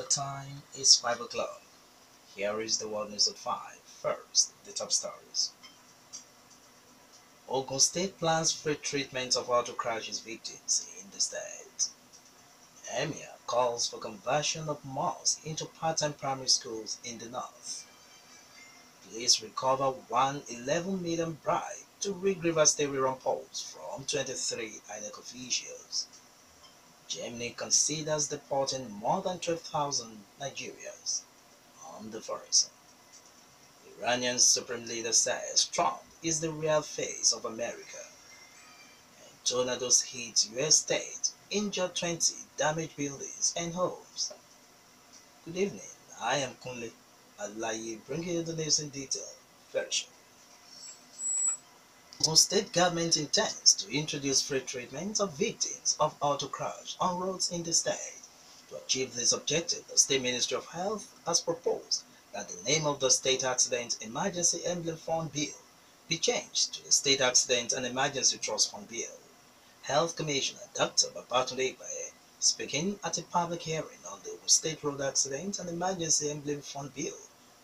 time is 5 o'clock. Here is the world news at 5. First, the top stories. Ogun State plans free treatment of auto crashes victims in the state. Emir calls for conversion of malls into part-time primary schools in the north. Police recover 111 million bribe to rig River State rerun polls from 23 INEC officials. Germany considers deporting more than 12,000 Nigerians on the horizon. Iranian Supreme Leader says Trump is the real face of America. And tornadoes hit US state, injured 20, damaged buildings and homes. Good evening, I am Kunle. Alaye bringing you the news in detail. Version. The state government intends to introduce free treatment of victims of auto crash on roads in the state. To achieve this objective, the State Ministry of Health has proposed that the name of the State Accident Emergency Emblem Fund Bill be changed to the State Accident and Emergency Trust Fund Bill. Health Commissioner Dr. Babatunde Igbaye, speaking at a public hearing on the Ogun State Road Accident and Emergency Emblem Fund Bill,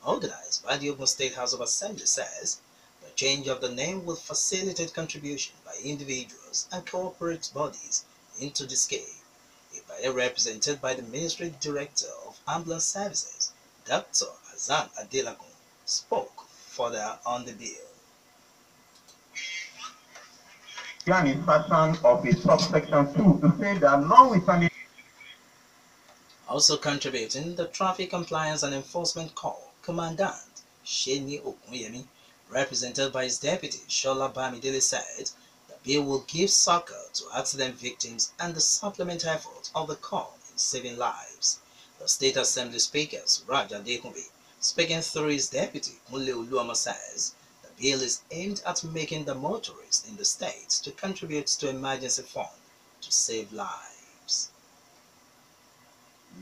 organized by the Ogun State House of Assembly, says the change of the name will facilitate contribution by individuals and corporate bodies into the scheme. Igbaye, represented by the Ministry Director of Ambulance Services, Dr. Hassan Adelagun, spoke further on the bill. An insertion of a subsection 2 to say that notwithstanding. Also contributing, the Traffic Compliance and Enforcement Corps Commandant Sheni Okunyemi, represented by his deputy Shola Bamidele, said the bill will give succor to accident victims and the supplement effort of the Corps in saving lives. The State Assembly Speaker Suraj Adekunbi, speaking through his deputy Kunle, says the bill is aimed at making the motorists in the state to contribute to emergency fund to save lives.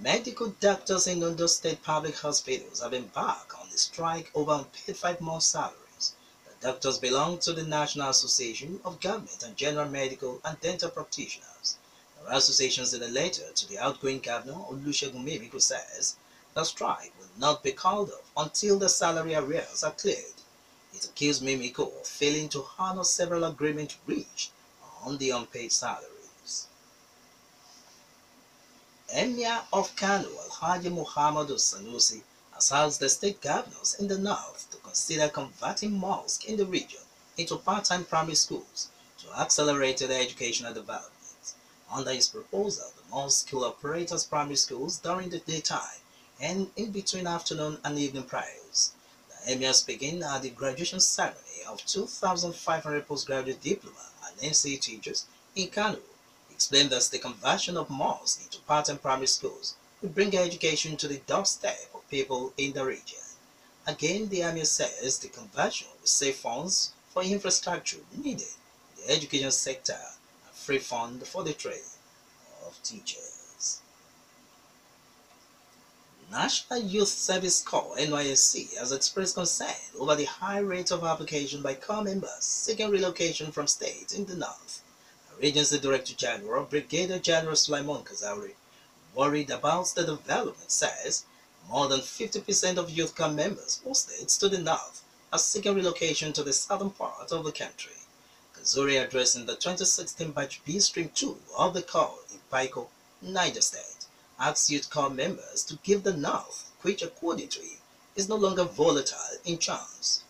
Medical doctors in Ondo State public hospitals have embarked on a strike over unpaid 5 months' salaries. The doctors belong to the National Association of Government and General Medical and Dental Practitioners. The associations, in a letter to the outgoing governor, Olusegun Mimiko, says the strike will not be called off until the salary arrears are cleared. It accused Mimiko of failing to honor several agreements reached on the unpaid salaries. Emir of Kano Alhaji Muhammadu Sanusi has asked the state governors in the north to consider converting mosques in the region into part-time primary schools to accelerate their educational development. Under his proposal, the mosque will operate as primary schools during the daytime and in between afternoon and evening prayers. The Emir, speaking at the graduation ceremony of 2,500 postgraduate diploma and NCE teachers in Kano, explained that the conversion of mosques into part-time primary schools will bring education to the doorstep of people in the region. Again, the Emir says the conversion will save funds for infrastructure needed in the education sector and free fund for the training of teachers. National Youth Service Corps (NYSC) has expressed concern over the high rate of application by corps members seeking relocation from states in the north. Agency Director General Brigadier General Sulaiman Kazauri, worried about the development, says more than 50% of youth corps members posted to the north are seeking relocation to the southern part of the country. Kazauri, addressing the 2016 Batch B Stream 2 of the corps in Paiko, Niger State, asked youth corps members to give the north, which according to him is no longer volatile, in chance.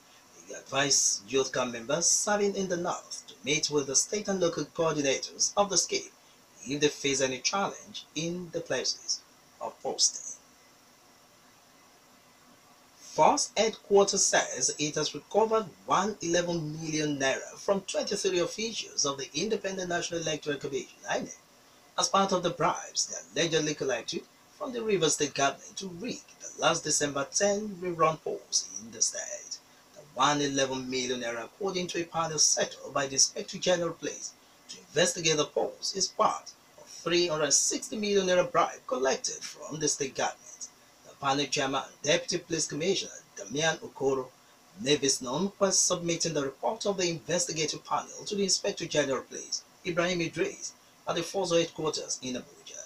He advised youth corps members serving in the north to meet with the state and local coordinators of the scheme if they face any challenge in the places of posting. Force Headquarters says it has recovered 111 million naira from 23 officials of the Independent National Electoral Commission (INEC) as part of the bribes they allegedly collected from the Rivers State government to rig the last December 10 rerun polls in the state. 111 million naira, according to a panel set up by the Inspector General Police to investigate the polls, is part of 360 million naira bribe collected from the state government. The panel chairman, Deputy Police Commissioner Damian Okoro, made this known by submitting the report of the investigative panel to the Inspector General Police, Ibrahim Idris, at the Force Headquarters in Abuja.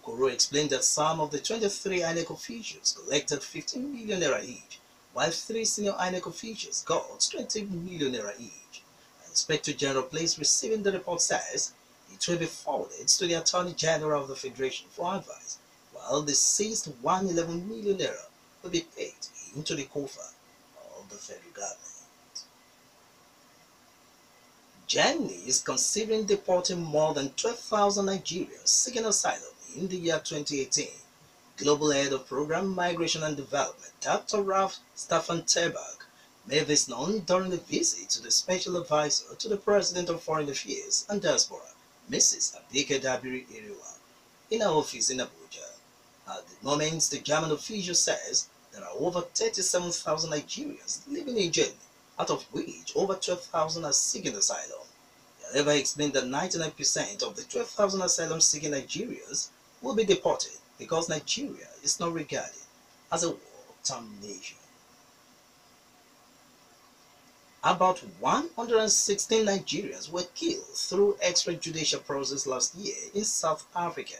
Okoro explained that some of the 23 INEC officials collected 15 million naira each, while 3 senior INEC officials got 20 million naira each. The Inspector General place receiving the report says it will be forwarded to the Attorney General of the Federation for advice, while the seized 111 million naira will be paid into the coffer of the federal government. Germany is considering deporting more than 12,000 Nigerians seeking asylum in the year 2018. Global Head of Program Migration and Development, Dr. Ralph Steffenberg, made this known during a visit to the Special Advisor to the President of Foreign Affairs and Diaspora, Mrs. Abike Dabiri Iriwa, in her office in Abuja. At the moment, the German official says there are over 37,000 Nigerians living in Germany, out of which over 12,000 are seeking asylum. He however explained that 99% of the 12,000 asylum-seeking Nigerians will be deported because Nigeria is not regarded as a war-torn nation. About 116 Nigerians were killed through extrajudicial process last year in South Africa.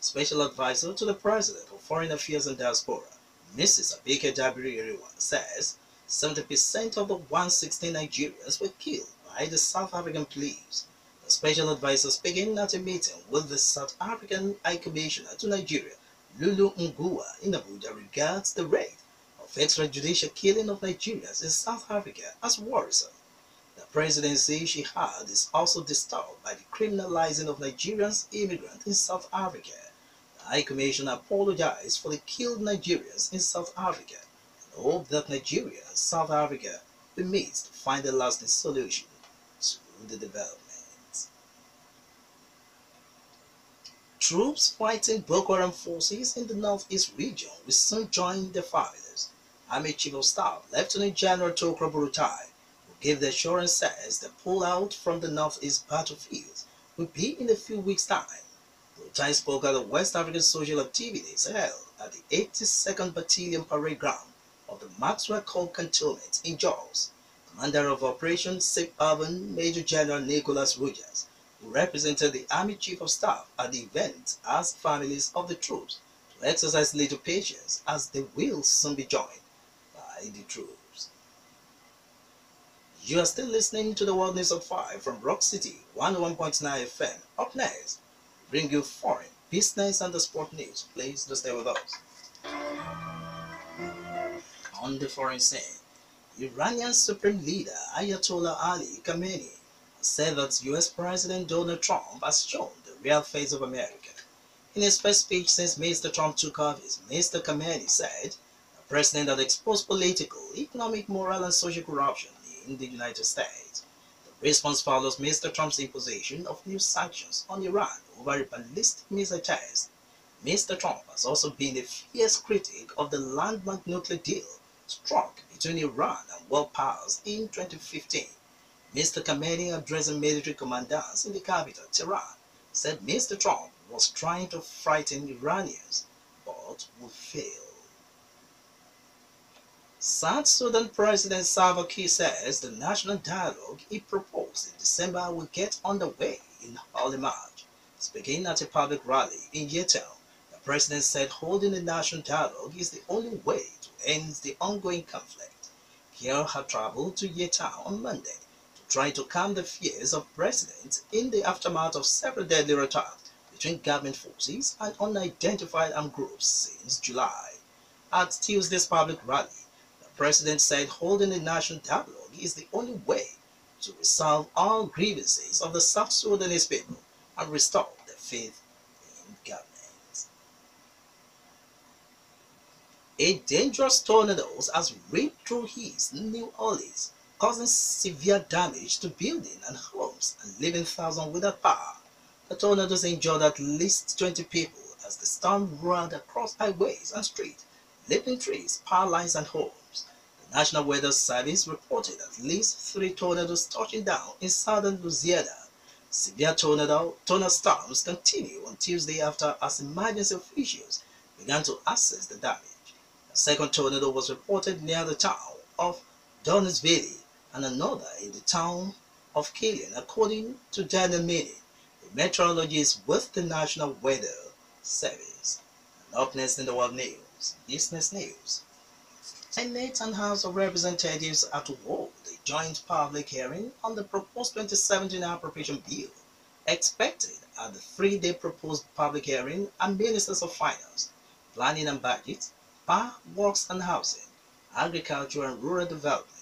Special Advisor to the President of Foreign Affairs and Diaspora, Mrs. Abike Dabiri Iriwa, says 70% of the 116 Nigerians were killed by the South African police. The Special Advisor speaking at a meeting with the South African High Commissioner to Nigeria, Lulu Ngua, in Abuja regards the rate of extrajudicial killing of Nigerians in South Africa as worrisome. The presidency she had is also disturbed by the criminalizing of Nigerians immigrants in South Africa. The High Commissioner apologized for the killed Nigerians in South Africa and hoped that Nigeria and South Africa will meet to find a lasting solution to the development. Troops fighting Boko Haram forces in the northeast region will soon join their families. Army Chief of Staff Lieutenant General Tokro Burutai, who gave the assurance, says the pullout from the northeast battlefields will be in a few weeks' time. Burutai spoke at the West African social activities held at the 82nd Battalion Parade Ground of the Maxwell Cole Cantonment in Jos. Commander of Operation Safe Urban, Major General Nicholas Rogers, who represented the Army Chief of Staff at the event, asked families of the troops to exercise little patience as they will soon be joined by the troops. You are still listening to the World News at 5 from Rock City 101.9 FM. Up next, we bring you foreign, business and the sport news. Please do stay with us. On the foreign scene, Iranian Supreme Leader Ayatollah Ali Khamenei said that US President Donald Trump has shown the real face of America. In his first speech since Mr. Trump took office, Mr. Khamenei said the president had exposed political, economic, moral and social corruption in the United States. The response follows Mr. Trump's imposition of new sanctions on Iran over a ballistic missile test. Mr. Trump has also been a fierce critic of the landmark nuclear deal struck between Iran and world powers in 2015. Mr. Khamenei, addressing military commanders in the capital, Tehran, said Mr. Trump was trying to frighten Iranians, but would fail. South Sudan President Salva Kiir says the national dialogue he proposed in December will get underway in early March. Speaking at a public rally in Yetown, the president said holding a national dialogue is the only way to end the ongoing conflict. Kiir had traveled to Yetown on Monday to try to calm the fears of residents in the aftermath of several deadly attacks between government forces and unidentified armed groups since July. At Tuesday's public rally, the president said holding a national dialogue is the only way to resolve all grievances of the South Sudanese people and restore their faith in government. A dangerous tornado has ripped through East New Orleans, causing severe damage to buildings and homes and leaving thousands without power. The tornadoes injured at least 20 people as the storm roared across highways and streets, lifting trees, power lines, and homes. The National Weather Service reported at least 3 tornadoes touching down in southern Louisiana. Severe tornado storms continue on Tuesday as emergency officials began to assess the damage. A second tornado was reported near the town of Donisville and another in the town of Killian, according to Daniel Meany, a meteorologist with the National Weather service. And up next in the world news, business news. Senate and House of Representatives are to hold a joint public hearing on the proposed 2017 appropriation bill. Expected at the three-day proposed public hearing are Ministers of Finance, Planning and Budget, Power, Works and Housing, Agriculture and Rural Development,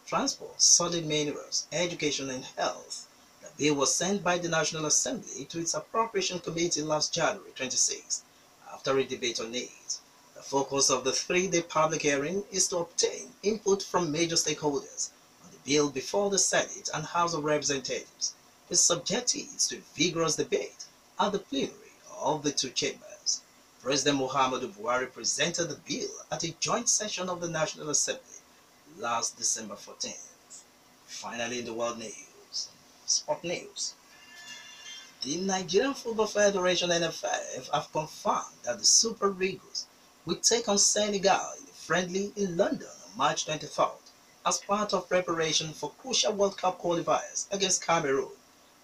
Transport, Solid Minerals, Education and Health. The bill was sent by the National Assembly to its Appropriation Committee last January 26, after a debate on it. The focus of the three-day public hearing is to obtain input from major stakeholders on the bill before the Senate and House of Representatives. The subject is to vigorous debate at the plenary of the two chambers. President Muhammadu Buhari presented the bill at a joint session of the National Assembly last December 14th. Finally, in the world news, sport news. The Nigerian Football Federation (NFF) have confirmed that the Super Eagles will take on Senegal in a friendly in London on March 23rd as part of preparation for crucial World Cup qualifiers against Cameroon.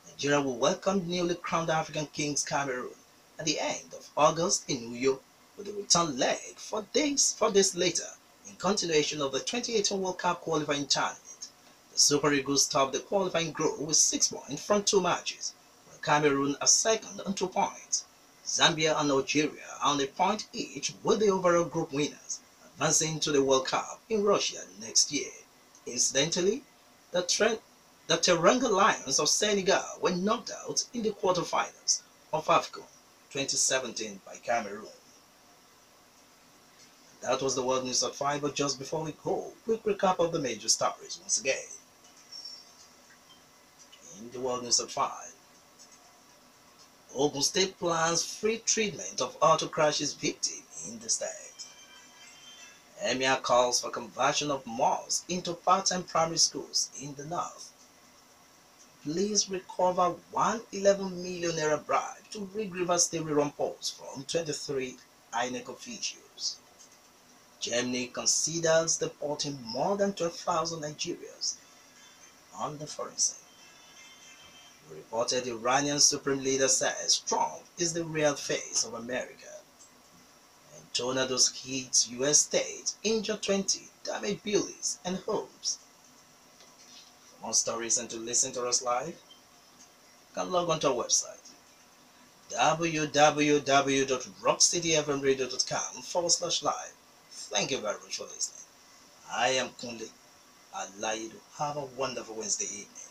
Nigeria will welcome newly crowned African Kings Cameroon at the end of August in New York with a return leg 4 days later in continuation of the 2018 World Cup qualifying tournament. The Super Eagles topped the qualifying group with 6 points from 2 matches, while Cameroon are second on 2 points. Zambia and Algeria are on a point each with the overall group winners, advancing to the World Cup in Russia next year. Incidentally, the Teranga Lions of Senegal were knocked out in the quarterfinals of AFCON 2017 by Cameroon. That was the world news at 5, but just before we go, quick recap of the major stories once again. In the world news at 5, Ogun State plans free treatment of auto crashes victim in the state. Emir calls for conversion of malls into part-time primary schools in the north. Police recover 111 million naira bribe to rig Rivers State rerun polls from 23 INEC officials. Germany considers deporting more than 12,000 Nigerians on the foreign scene. Reported Iranian Supreme Leader says Trump is the real face of America. And tornadoes hit US states, injured 20, damaged buildings and homes. For more stories and to listen to us live, you can log on to our website www.rockcityfmradio.com/live. Thank you very much for listening. I am Kunle. Alaye. Have a wonderful Wednesday evening.